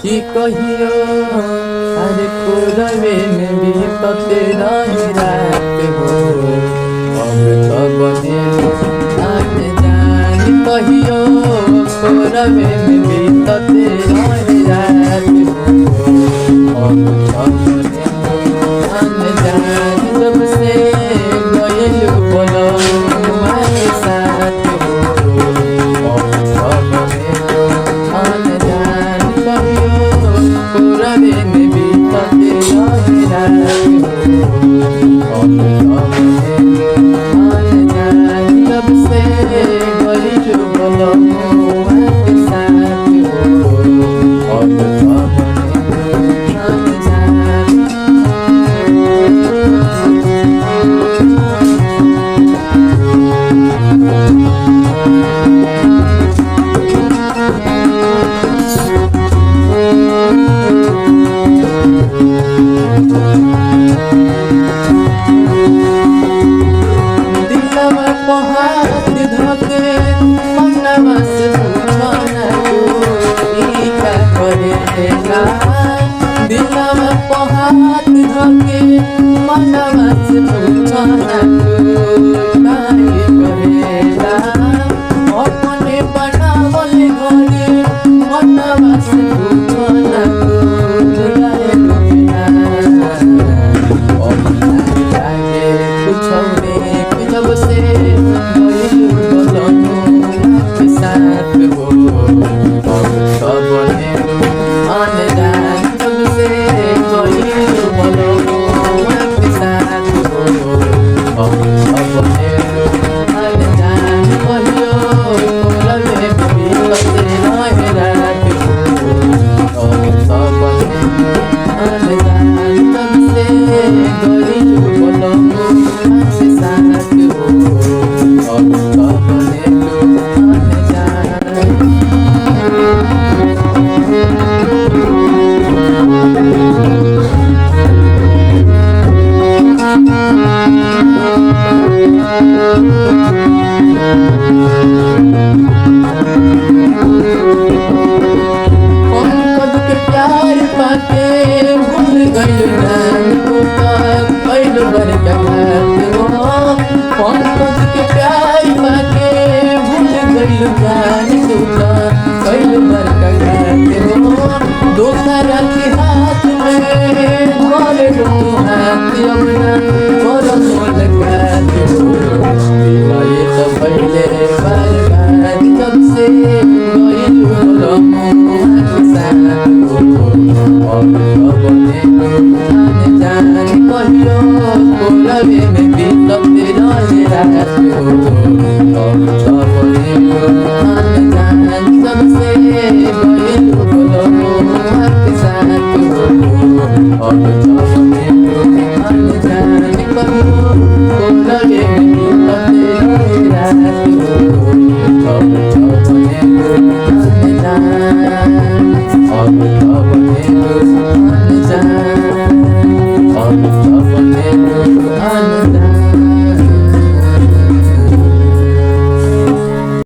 कि कहियो अरे कोरवे में बीतते रहे रात हो अब तो बने जान जान कहियो कोरवे में बीतते रहे रात हो अब तो बने जान जान जब से गइल बोलो तुम्हारे साथ हो अब तो बने जान कहियो कोरवे में बीतते रहे रात हो अब तो जान जब से गइल बोलो तुम्हारे साथ हो अब तो बने जान दिलवा को हाथ धोके मनवा से पूछो ना तू ई का करेला दिलवा को हाथ धोके मनवा से पूछो ना तू काहे करेला अपने बनावल घरे मनवा से पूछो ना तू काहे करेला जाके पूछोगे कि जब से गइल बोलो के साथ हो अब तो बने अनजान जब से गइल बोलो के साथ हो अब तो बने अनजान कहियो कोरवे में बीतते रहे रात हो अब तो बने अनजान जब से गइल बोलो के साथ हो अब तो बने अनजान पंकज के प्यार पाके भूल गइल नाम तू तक कैल बड़का घात हो पंकज के प्यार पाके भूल गइल नाम तू तक कैल बड़का घात हो दोसरा के हाथ में धर लो हाथ अपना और मुलाकात हो दिलाई तो पहले बर्बाद जब से गइल बोलो के साथ हो अब तो बने जान कहियो कोरवे में बीतते रहे रात हो